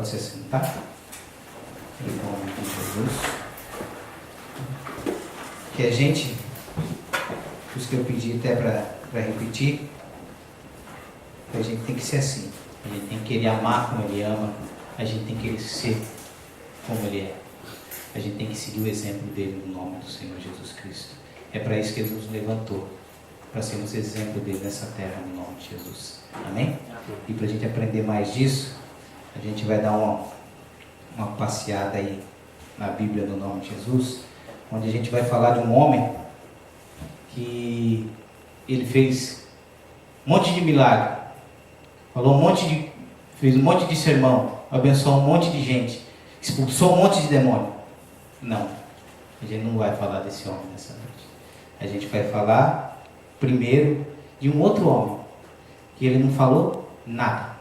Pode se sentar. Em nome de Jesus. Que a gente, os que eu pedi até para repetir, a gente tem que ser assim. A gente tem que querer amar como Ele ama. A gente tem que querer ser como Ele é. A gente tem que seguir o exemplo dele no nome do Senhor Jesus Cristo. É para isso que Ele nos levantou, para sermos exemplo dele nessa terra no nome de Jesus. Amém? E para a gente aprender mais disso, a gente vai dar uma passeada aí na Bíblia no nome de Jesus, onde a gente vai falar de um homem que ele fez um monte de milagre, fez um monte de sermão, abençoou um monte de gente, expulsou um monte de demônio. Não, a gente não vai falar desse homem nessa noite. A gente vai falar primeiro de um outro homem, que ele não falou nada.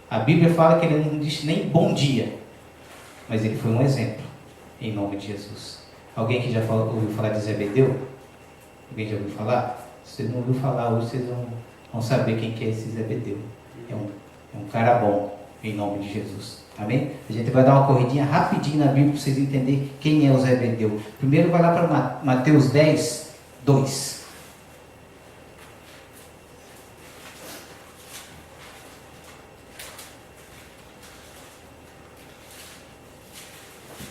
A Bíblia fala que ele não disse nem bom dia, mas ele foi um exemplo, em nome de Jesus. Alguém que já ouviu falar de Zebedeu? Alguém já ouviu falar? Se vocês não ouviram falar hoje, vocês vão saber quem que é esse Zebedeu. É um cara bom, em nome de Jesus. Amém? A gente vai dar uma corridinha rapidinho na Bíblia para vocês entenderem quem é o Zebedeu. Primeiro vai lá para Mateus 10, 2.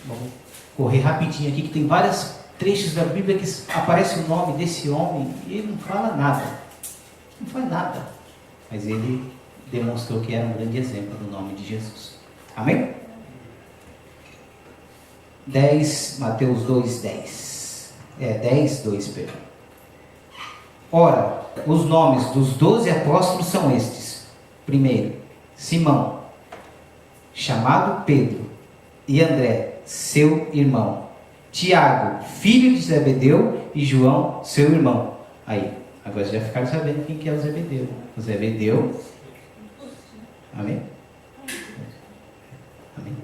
Vamos correr rapidinho aqui, que tem vários trechos da Bíblia que aparece o nome desse homem e ele não fala nada. Não faz nada. Mas ele demonstrou que era um grande exemplo no nome de Jesus. Amém? 10, Mateus 2, 10. 10, 2, perdão. Ora, os nomes dos 12 apóstolos são estes. Primeiro, Simão, chamado Pedro, e André, seu irmão. Tiago, filho de Zebedeu, e João, seu irmão. Aí, agora vocês já ficaram sabendo quem que é o Zebedeu. O Zebedeu. Amém? Amém?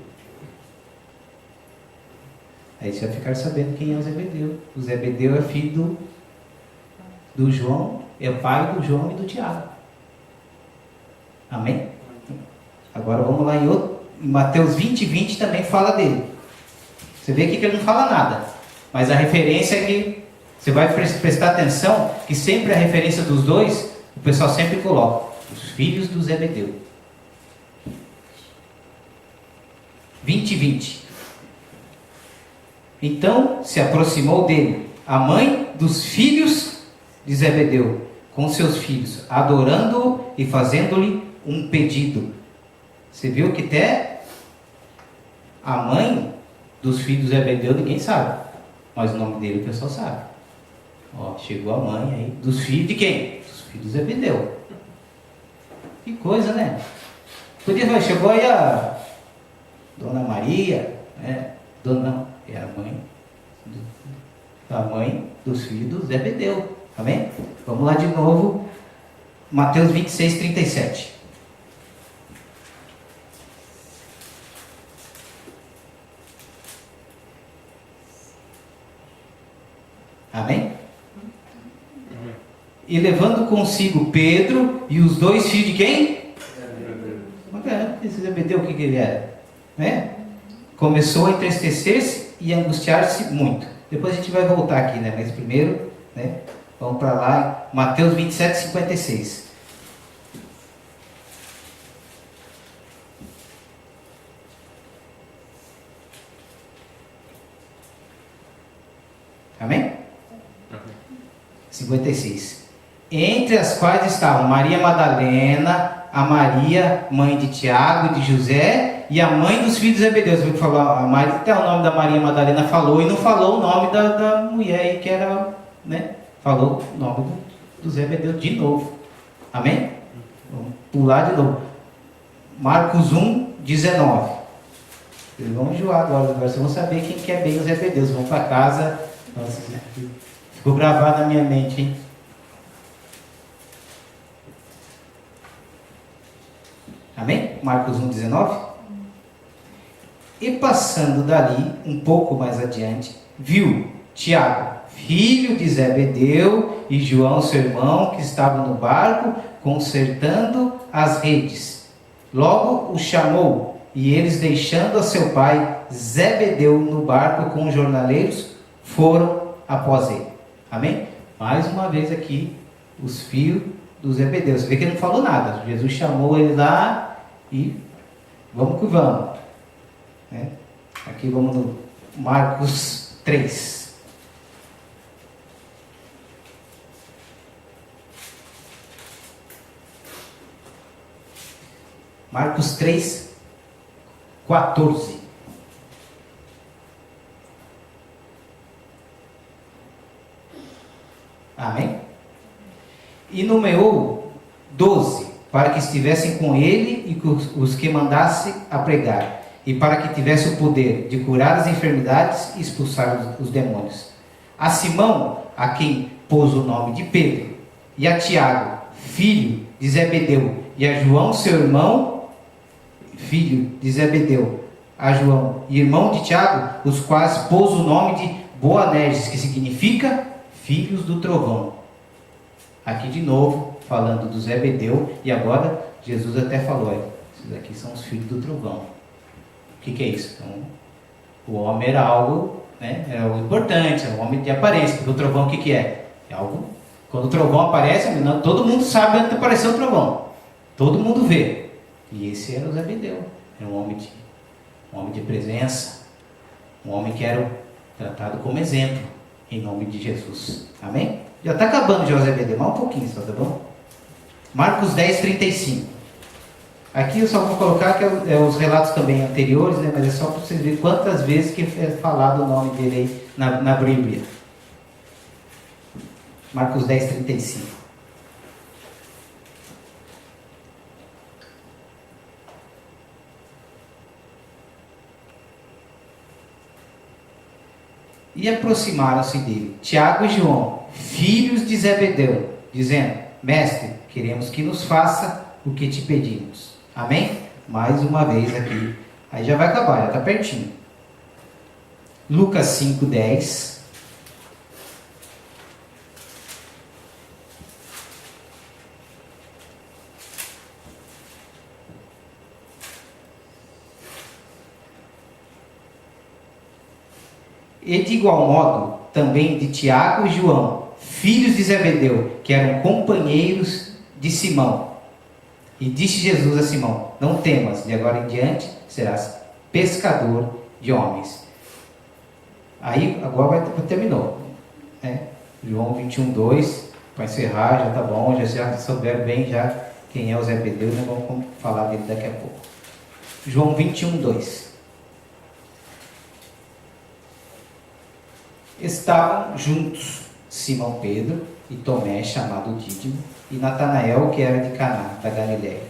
Aí vocês já ficaram sabendo quem é o Zebedeu. O Zebedeu é filho do João, é o pai do João e do Tiago. Amém? Agora vamos lá em Mateus 20, 20 também fala dele. Você vê aqui que ele não fala nada, mas a referência é que você vai prestar atenção que sempre a referência dos dois, o pessoal sempre coloca os filhos do Zebedeu. 20, 20. Então se aproximou dele a mãe dos filhos de Zebedeu com seus filhos, adorando-o e fazendo-lhe um pedido. Você viu que até a mãe dos filhos de Zebedeu ninguém sabe, mas o nome dele o pessoal sabe. Ó, chegou a mãe aí dos filhos de quem? Dos filhos de Zebedeu. Que coisa, né? Podia falar, chegou aí a Dona Maria, né? Dona, é a mãe dos filhos de Zebedeu. Amém? Vamos lá de novo, Mateus 26, 37. Amém? E levando consigo Pedro e os dois filhos de quem? Esse Zebedeu, o que ele era? Né? Começou a entristecer-se e angustiar-se muito. Depois a gente vai voltar aqui, né? Mas primeiro, né? Vamos para lá, Mateus 27, 56. Amém? 56. Entre as quais estavam Maria Madalena, a Maria, mãe de Tiago e de José, e a mãe dos filhos de Zebedeu. Você viu que falou, até o nome da Maria Madalena falou, e não falou o nome da mulher aí, que era, né? Falou o nome do Zebedeu de novo. Amém? Vamos pular de novo. Marcos 1, 19. Eles vão enjoar agora vocês vão saber quem que é bem os Zebedeus. Vão para casa. Nossa, ficou gravado na minha mente, hein? Amém? Marcos 1, 19. E passando dali, um pouco mais adiante, viu Tiago, filho de Zebedeu, e João, seu irmão, que estavam no barco, consertando as redes. Logo o chamou, E eles, deixando a seu pai Zebedeu no barco com os jornaleiros, foram após ele. Amém? Mais uma vez aqui, os filhos do Zebedeu. Você vê que ele não falou nada. Jesus chamou ele lá e vamos que vamos. Né? Aqui vamos no Marcos 3. Marcos 3, 14. Amém? E nomeou 12, para que estivessem com ele e os que mandasse a pregar, e para que tivesse o poder de curar as enfermidades e expulsar os demônios. A Simão, a quem pôs o nome de Pedro, e a Tiago, filho de Zebedeu, e a João, seu irmão, filho de Zebedeu, a João, irmão de Tiago, os quais pôs o nome de Boanerges, que significa filhos do trovão. Aqui de novo, falando do Zebedeu, e agora Jesus até falou, esses aqui são os filhos do trovão. O que é isso? Então, o homem era algo, né, era algo importante, era um homem de aparência, porque o trovão o que é? É algo, quando o trovão aparece, não, todo mundo sabe onde apareceu o trovão, todo mundo vê. E esse era o Zebedeu, era um homem de presença, um homem que era tratado como exemplo, em nome de Jesus. Amém? Já está acabando já o Zebedeu, mais um pouquinho só, tá bom? Marcos 10, 35. Aqui eu só vou colocar que os relatos também anteriores, né, mas é só para vocês verem quantas vezes que é falado o nome dele aí na Bíblia. Marcos 10, 35. E aproximaram-se dele Tiago e João, filhos de Zebedeu, dizendo: Mestre, queremos que nos faça o que te pedimos. Amém? Mais uma vez aqui. Aí já vai acabar, já está pertinho. Lucas 5, 10. E de igual modo, também de Tiago e João, filhos de Zebedeu, que eram companheiros de Simão. E disse Jesus a Simão: Não temas, de agora em diante serás pescador de homens. Aí, agora terminou. Né? João 21, 2, para encerrar, já está bom, já souberam bem já quem é o Zebedeu, nós vamos falar dele daqui a pouco. João 21, 2. Estavam juntos Simão Pedro e Tomé, chamado Dídimo, e Natanael, que era de Caná, da Galiléia,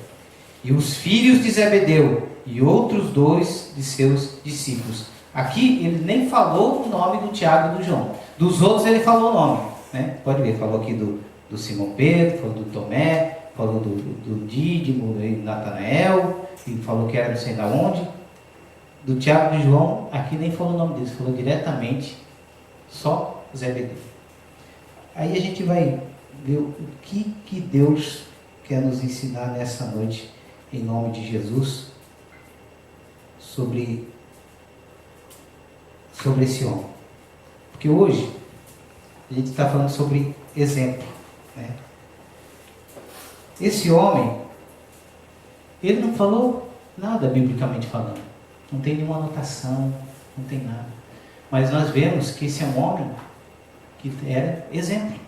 e os filhos de Zebedeu, e outros 2 de seus discípulos. Aqui ele nem falou o nome do Tiago e do João. Dos outros ele falou o nome. Né? Pode ver, falou aqui do Simão Pedro, falou do Tomé, falou do Dídimo, do Natanael, e falou que era não sei de onde. Do Tiago e do João, aqui nem falou o nome deles, falou diretamente só Zebedeu. Aí a gente vai ver o que Deus quer nos ensinar nessa noite, em nome de Jesus, sobre esse homem. Porque hoje a gente está falando sobre exemplo. Né? Esse homem, ele não falou nada biblicamente falando. Não tem nenhuma anotação, não tem nada. Mas nós vemos que esse é um homem que era exemplo.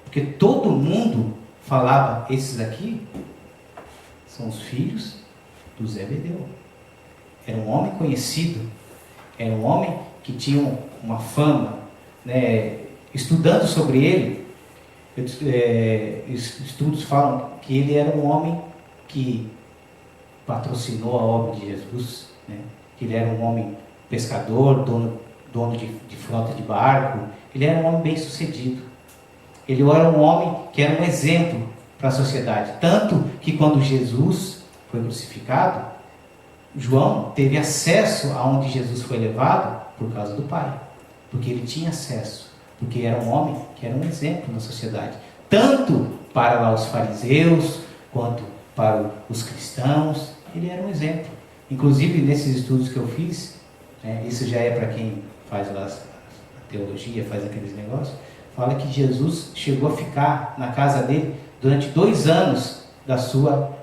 Porque todo mundo falava, esses aqui são os filhos do Zebedeu. Era um homem conhecido, era um homem que tinha uma fama, né? Estudando sobre ele, estudos falam que ele era um homem que patrocinou a obra de Jesus, né? Que ele era um homem pescador, dono de frota de barco. Ele era um homem bem sucedido. Ele era um homem que era um exemplo para a sociedade. Tanto que quando Jesus foi crucificado, João teve acesso aonde Jesus foi levado por causa do Pai. Porque ele tinha acesso. Porque era um homem que era um exemplo na sociedade. Tanto para lá os fariseus, quanto para os cristãos. Ele era um exemplo. Inclusive, nesses estudos que eu fiz, isso já é para quem faz lá a teologia, faz aqueles negócios, fala que Jesus chegou a ficar na casa dele durante 2 anos da sua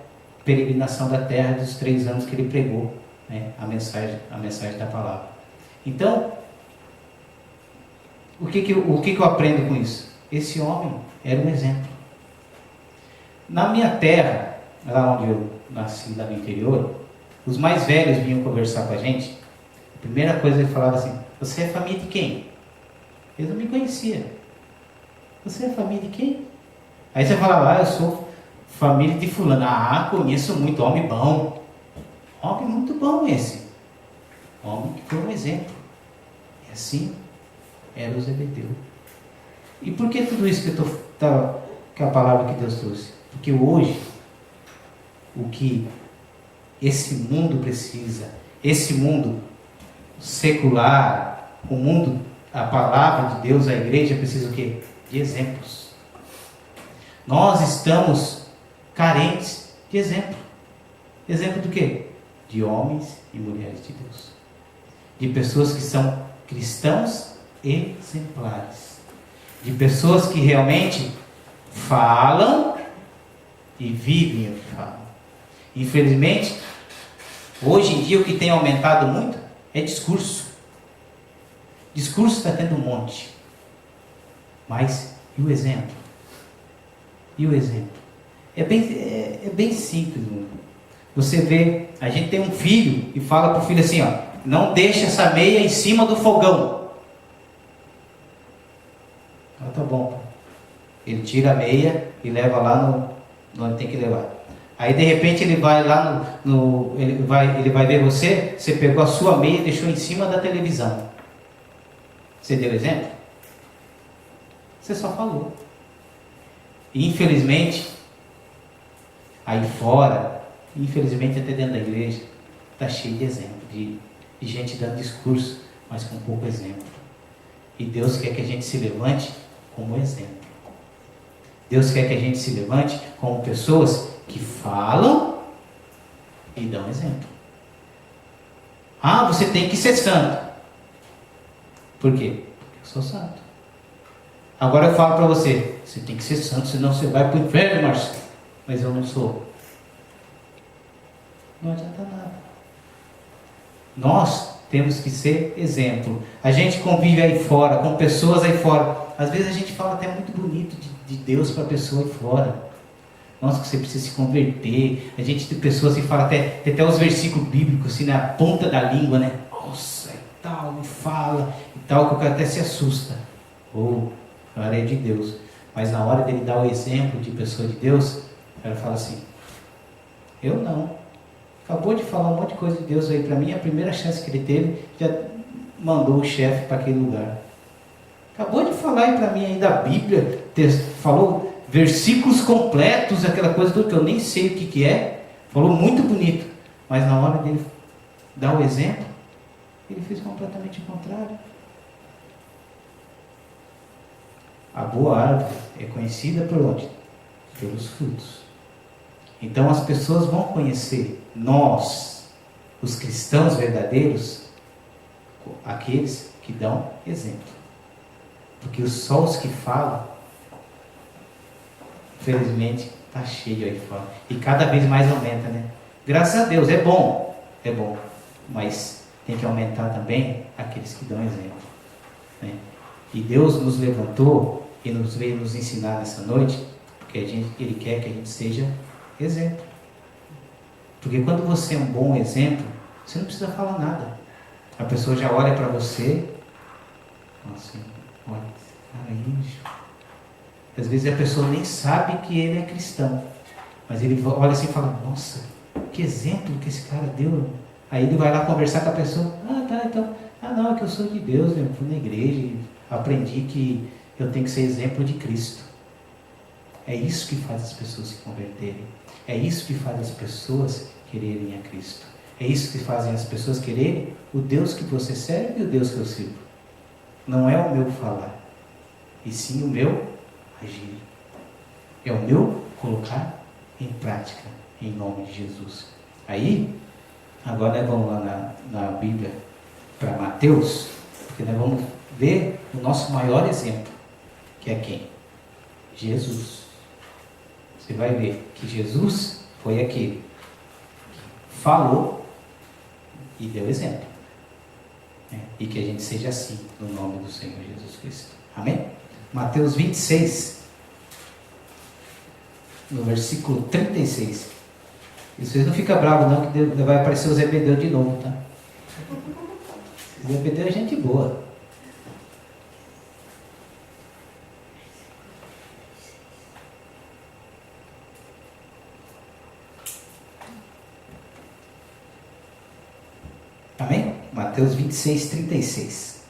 peregrinação da terra, dos 3 anos que ele pregou, a mensagem da palavra. Então, o que eu aprendo com isso? Esse homem era um exemplo. Na minha terra, lá onde eu nasci, lá no interior, os mais velhos vinham conversar com a gente. A primeira coisa ele falava assim: você é família de quem? Eles não me conheciam. Você é família de quem? Aí você falava: eu sou família de fulano. Conheço muito, homem bom. Homem muito bom esse. Homem que foi um exemplo. E assim era o Zebedeu. E por que tudo isso que a palavra que Deus trouxe? Porque hoje, o que esse mundo precisa, esse mundo secular, o mundo, a palavra de Deus, a igreja precisa o quê? De exemplos. Nós estamos carentes de exemplo. Exemplo do quê? De homens e mulheres de Deus. De pessoas que são cristãos exemplares. De pessoas que realmente falam e vivem o que falam. Infelizmente, hoje em dia o que tem aumentado muito é discurso. Discurso está tendo um monte. Mas e o exemplo? E o exemplo? É bem simples. Você vê, a gente tem um filho e fala para o filho assim, não deixa essa meia em cima do fogão. Tá bom. Ele tira a meia e leva lá onde tem que levar. Aí de repente ele vai lá ele vai ver você pegou a sua meia e deixou em cima da televisão. Você deu exemplo? Você só falou. E infelizmente, aí fora, infelizmente até dentro da igreja, está cheio de exemplo, de gente dando discurso, mas com pouco exemplo. E Deus quer que a gente se levante como exemplo. Deus quer que a gente se levante como pessoas que falam e dão exemplo. Você tem que ser santo. Por quê? Porque eu sou santo. Agora eu falo para você tem que ser santo, senão você vai para o inferno, Márcio. Mas eu não sou. Não adianta nada. Nós temos que ser exemplo. A gente convive aí fora, com pessoas aí fora. Às vezes a gente fala até muito bonito de Deus para a pessoa aí fora. Nossa, que você precisa se converter. A gente tem pessoas que falam tem até os versículos bíblicos assim na ponta da língua, né? Nossa, e tal, e fala, e tal, que o cara até se assusta. Cara é de Deus. Mas na hora dele dar o exemplo de pessoa de Deus, o cara fala assim: eu não. Acabou de falar um monte de coisa de Deus aí para mim, a primeira chance que ele teve, já mandou o chefe para aquele lugar. Acabou de falar aí para mim aí da Bíblia, falou versículos completos, aquela coisa toda que eu nem sei o que é, falou muito bonito, mas na hora dele dar o exemplo, ele fez completamente o contrário. A boa árvore é conhecida por onde? Pelos frutos. Então as pessoas vão conhecer nós, os cristãos verdadeiros, aqueles que dão exemplo. Porque só os que falam, infelizmente, está cheio aí fora. E cada vez mais aumenta, né? Graças a Deus, é bom. Mas tem que aumentar também aqueles que dão exemplo. Né? E Deus nos levantou e nos veio nos ensinar nessa noite, porque Ele quer que a gente seja exemplo. Porque quando você é um bom exemplo, você não precisa falar nada. A pessoa já olha para você, nossa, olha, cara aí. Às vezes a pessoa nem sabe que ele é cristão, mas ele olha assim e fala: nossa, que exemplo que esse cara deu. Aí ele vai lá conversar com a pessoa: não, é que eu sou de Deus, eu fui na igreja e aprendi que eu tenho que ser exemplo de Cristo. É isso que faz as pessoas se converterem. É isso que faz as pessoas quererem a Cristo. É isso que fazem as pessoas quererem o Deus que você serve e o Deus que eu sirvo. Não é o meu falar, e sim o meu agir. É o meu colocar em prática, em nome de Jesus. Aí, Agora nós vamos lá na Bíblia para Mateus, porque nós vamos ver o nosso maior exemplo, que é quem? Jesus. Você vai ver que Jesus foi aquele que falou e deu exemplo. E que a gente seja assim, no nome do Senhor Jesus Cristo. Amém? Mateus 26, no versículo 36. E vocês não ficam bravos não, que vai aparecer o Zebedeu de novo, tá? Zebedeu é gente boa. Amém? Mateus 26, 36.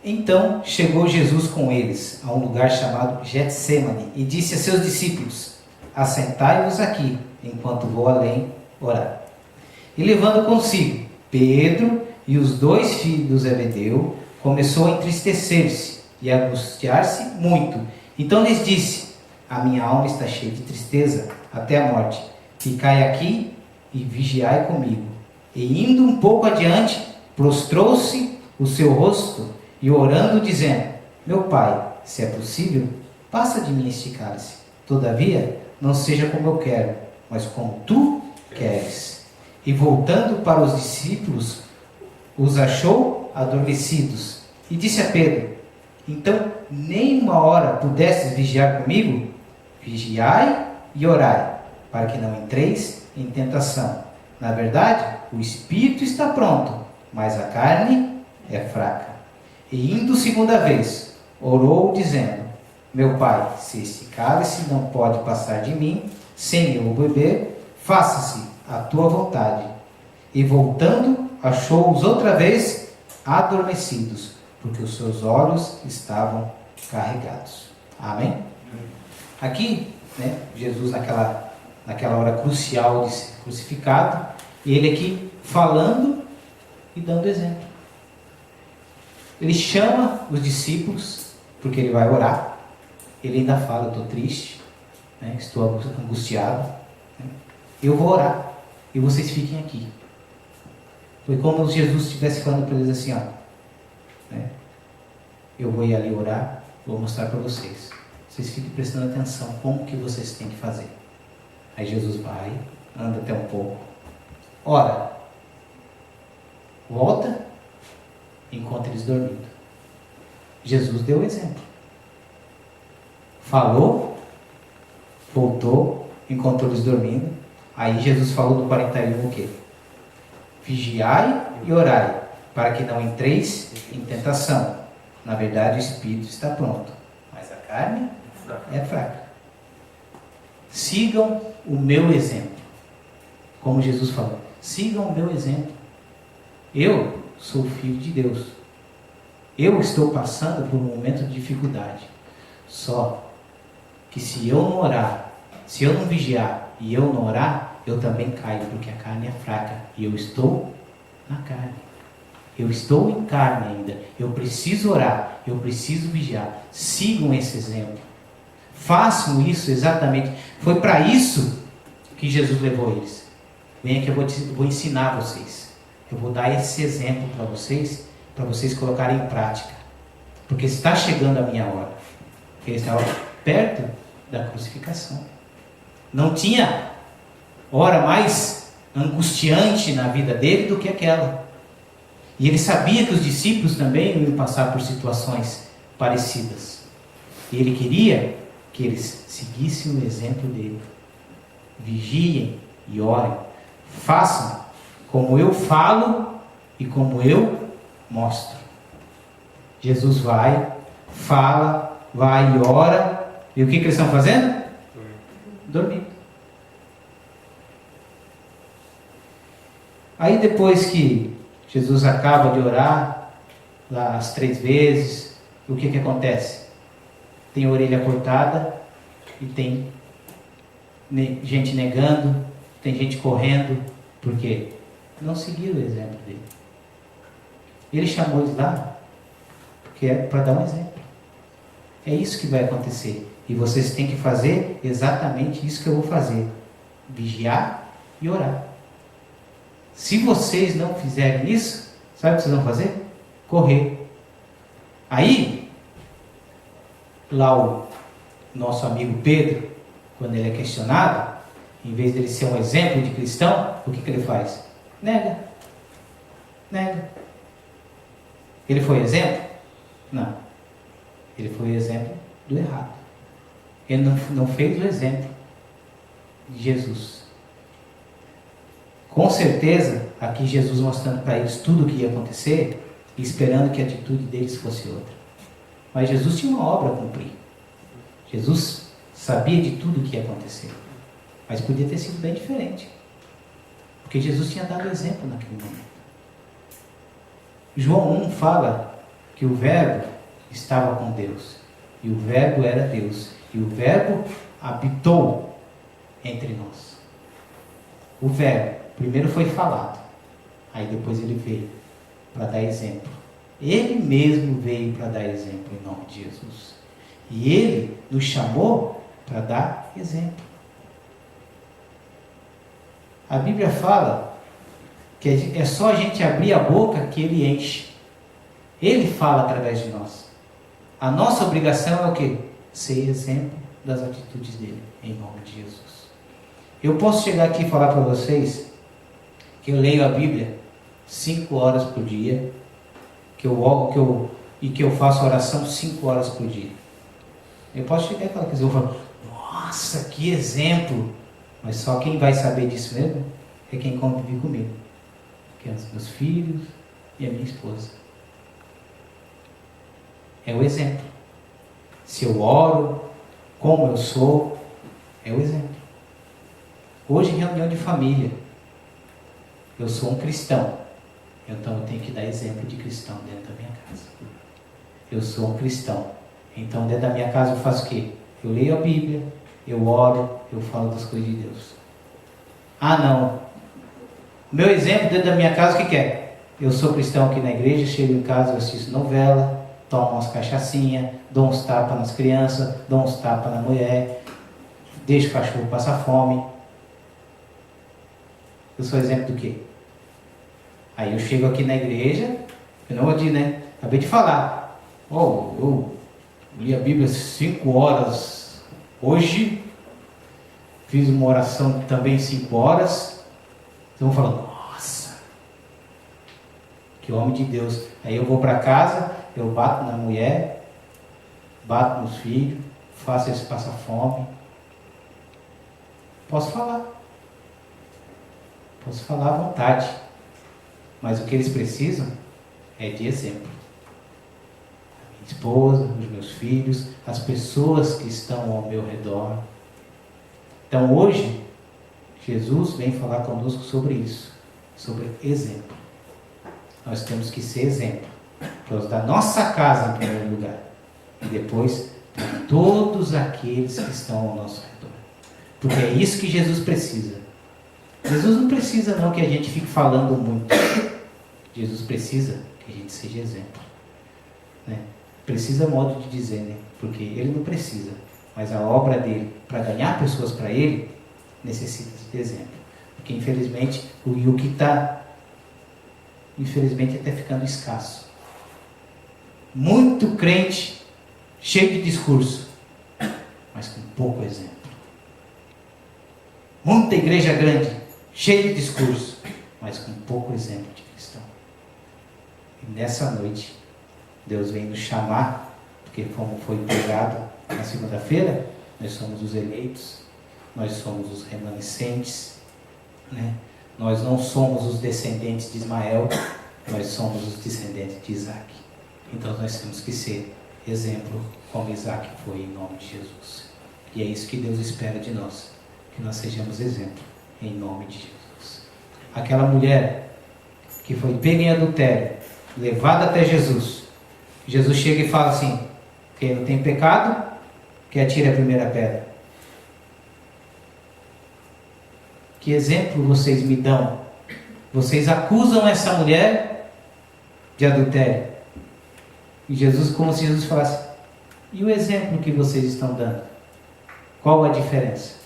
Então chegou Jesus com eles a um lugar chamado Getsêmani e disse a seus discípulos: assentai-vos aqui, enquanto vou além orar. E levando consigo Pedro e os 2 filhos de Zebedeu, começou a entristecer-se e a angustiar-se muito. Então lhes disse: a minha alma está cheia de tristeza até a morte. Ficai aqui e vigiai comigo. E indo um pouco adiante, prostrou-se o seu rosto e orando, dizendo: meu pai, se é possível, passa de mim este cálice. Todavia, não seja como eu quero, mas como tu queres. E voltando para os discípulos, os achou adormecidos. E disse a Pedro: então, nem uma hora pudestes vigiar comigo? Vigiai e orai, para que não entreis em tentação. Na verdade, o espírito está pronto, mas a carne é fraca. E indo segunda vez, orou dizendo: meu pai, se este cálice não pode passar de mim, sem eu o beber, faça-se a tua vontade. E voltando, achou-os outra vez adormecidos, porque os seus olhos estavam carregados. Amém? Aqui, Jesus naquela hora crucial de ser crucificado, e ele aqui falando e dando exemplo. Ele chama os discípulos, porque ele vai orar. Ele ainda fala: eu estou triste, estou angustiado, eu vou orar, e vocês fiquem aqui. Foi como se Jesus estivesse falando para eles assim: eu vou ir ali orar, vou mostrar para vocês. Vocês fiquem prestando atenção como que vocês têm que fazer. Aí Jesus vai, anda até um pouco, ora, volta, encontra eles dormindo. Jesus deu o exemplo. Falou, voltou, encontrou eles dormindo. Aí Jesus falou no 41 o quê? Vigiai e orai, para que não entreis em tentação. Na verdade, o espírito está pronto, mas a carne é fraca. Sigam o meu exemplo. Como Jesus falou, sigam o meu exemplo. Eu sou filho de Deus. Eu estou passando por um momento de dificuldade. Só que se eu não orar, se eu não vigiar e eu não orar, eu também caio, porque a carne é fraca. E eu estou na carne. Eu estou em carne ainda. Eu preciso orar, eu preciso vigiar. Sigam esse exemplo. Façam isso exatamente. Foi para isso que Jesus levou eles. Venha que eu vou ensinar vocês. Eu vou dar esse exemplo para vocês colocarem em prática. Porque está chegando a minha hora. Porque ele estava perto da crucificação. Não tinha hora mais angustiante na vida dele do que aquela. E ele sabia que os discípulos também iam passar por situações parecidas. E ele queria que eles seguissem o exemplo dele. Vigiem e orem. Façam como eu falo e como eu mostro. Jesus vai, fala, vai e ora. E o que eles estão fazendo? Dormindo. Aí depois que Jesus acaba de orar, lá as 3 vezes, o que acontece? Tem a orelha cortada e tem gente negando, tem gente correndo, porque não seguiram o exemplo dele. Ele chamou eles lá porque é para dar um exemplo. É isso que vai acontecer. E vocês têm que fazer exatamente isso que eu vou fazer. Vigiar e orar. Se vocês não fizerem isso, sabe o que vocês vão fazer? Correr. Aí, lá o nosso amigo Pedro, quando ele é questionado, em vez de ele ser um exemplo de cristão, o que ele faz? Nega. Ele foi exemplo? Não. Ele foi exemplo do errado. Ele não fez o exemplo de Jesus. Com certeza, aqui Jesus mostrando para eles tudo o que ia acontecer, e esperando que a atitude deles fosse outra. Mas Jesus tinha uma obra a cumprir. Jesus sabia de tudo o que ia acontecer. Mas podia ter sido bem diferente. Porque Jesus tinha dado exemplo naquele momento. João 1 fala que o Verbo estava com Deus. E o Verbo era Deus. E o Verbo habitou entre nós. O Verbo primeiro foi falado. Aí depois ele veio para dar exemplo. Ele mesmo veio para dar exemplo em nome de Jesus. E ele nos chamou para dar exemplo. A Bíblia fala que é só a gente abrir a boca que ele enche. Ele fala através de nós. A nossa obrigação é o quê? Ser exemplo das atitudes dele, em nome de Jesus. Eu posso chegar aqui e falar para vocês que eu leio a Bíblia 5 horas por dia, que eu faço oração 5 horas por dia. Eu posso chegar e falar que eu vou falar, nossa, que exemplo! Mas só quem vai saber disso mesmo é quem convive comigo, que são os meus filhos e a minha esposa. É o exemplo. Se eu oro, como eu sou, é o exemplo. Hoje, em reunião de família, eu sou um cristão, então eu tenho que dar exemplo de cristão dentro da minha casa. Eu sou um cristão, então dentro da minha casa eu faço o quê? Eu leio a Bíblia, eu oro, eu falo das coisas de Deus. Ah, não. Meu exemplo dentro da minha casa, o que é? Eu sou cristão aqui na igreja, chego em casa, eu assisto novela, tomo umas cachaçinhas, dou uns tapas nas crianças, dou uns tapas na mulher, deixo o cachorro passar fome. Eu sou exemplo do quê? Aí eu chego aqui na igreja, eu não vou dizer, né? Acabei de falar. Eu li a Bíblia 5 horas hoje, fiz uma oração também 5 horas. Então eu falo, nossa, que homem de Deus. Aí eu vou para casa, eu bato na mulher, bato nos filhos, faço eles passar fome. Posso falar à vontade, mas o que eles precisam é de exemplo. A minha esposa, os meus filhos, as pessoas que estão ao meu redor. Então hoje, Jesus vem falar conosco sobre isso, sobre exemplo. Nós temos que ser exemplo para os da nossa casa em primeiro lugar, e depois para todos aqueles que estão ao nosso redor. Porque é isso que Jesus precisa. Jesus não precisa não que a gente fique falando muito. Jesus precisa que a gente seja exemplo. Né? Precisa modo de dizer, né? Porque ele não precisa. Mas a obra dele, para ganhar pessoas para ele, necessita de exemplo. Porque infelizmente, o que está, infelizmente, até ficando escasso. Muito crente, cheio de discurso, mas com pouco exemplo. Muita igreja grande, cheia de discurso, mas com pouco exemplo de cristão. E nessa noite, Deus vem nos chamar, porque como foi pregado na segunda-feira, nós somos os eleitos, nós somos os remanescentes, né? Nós não somos os descendentes de Ismael, nós somos os descendentes de Isaac. Então nós temos que ser exemplo, como Isaac foi, em nome de Jesus. E é isso que Deus espera de nós, que nós sejamos exemplo, em nome de Jesus. Aquela mulher que foi pega em adultério, levada até Jesus, Jesus chega e fala assim, quem não tem pecado, que atire a primeira pedra. Que exemplo vocês me dão? Vocês acusam essa mulher de adultério. E Jesus, como se Jesus falasse, e o exemplo que vocês estão dando? Qual a diferença?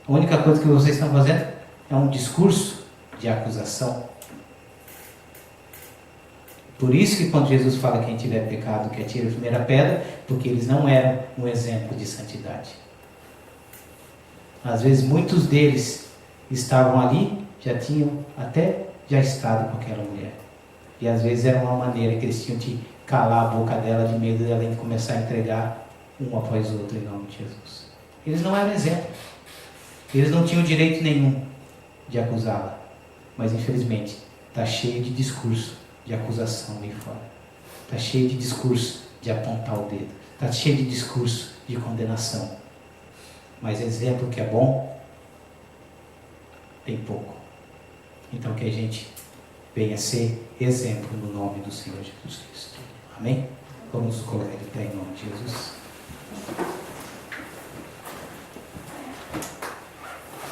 A única coisa que vocês estão fazendo é um discurso de acusação. Por isso que quando Jesus fala quem tiver pecado que atire a primeira pedra, porque eles não eram um exemplo de santidade. Às vezes muitos deles estavam ali, já estado com aquela mulher. E às vezes era uma maneira que eles tinham de calar a boca dela, de medo dela começar a entregar um após o outro em nome de Jesus. Eles não eram exemplo. Eles não tinham direito nenhum de acusá-la. Mas infelizmente está cheio de discurso de acusação aí fora. Está cheio de discurso de apontar o dedo. Está cheio de discurso de condenação. Mas exemplo que é bom, tem pouco. Então que a gente venha ser exemplo no nome do Senhor Jesus Cristo. Amém? Vamos nos colocar de pé em nome de Jesus.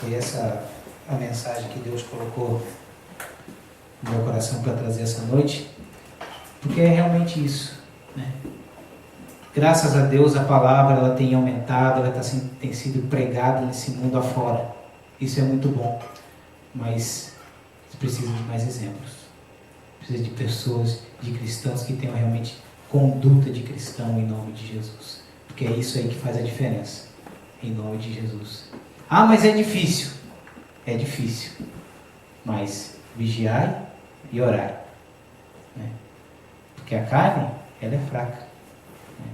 Foi essa a mensagem que Deus colocou no meu coração para trazer essa noite, porque é realmente isso, né? Graças a Deus a palavra ela tem aumentado, ela tem sido pregada nesse mundo afora. Isso é muito bom, mas precisa de mais exemplos. Precisa de pessoas, de cristãos que tenham realmente conduta de cristão em nome de Jesus, porque é isso aí que faz a diferença, em nome de Jesus. Ah, mas é difícil. É difícil, mas vigiai e orai, né? Porque a carne, ela é fraca, né?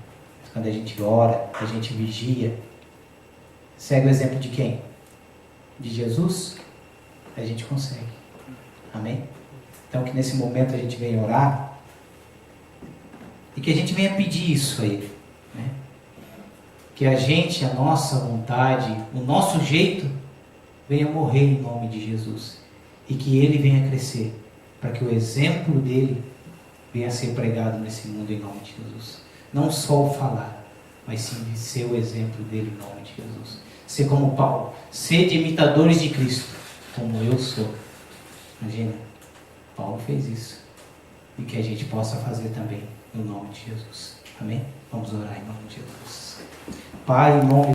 Mas quando a gente ora, a gente vigia, segue o exemplo de quem? De Jesus, a gente consegue. Amém? Então que nesse momento a gente venha orar e que a gente venha pedir isso a Ele, né? Que a gente, a nossa vontade, o nosso jeito venha morrer em nome de Jesus e que Ele venha crescer para que o exemplo dele venha a ser pregado nesse mundo em nome de Jesus. Não só o falar, mas sim ser o exemplo dele em nome de Jesus. Ser como Paulo, ser de imitadores de Cristo, como eu sou. Imagina, Paulo fez isso e que a gente possa fazer também no nome de Jesus. Amém? Vamos orar em nome de Jesus. Pai, em nome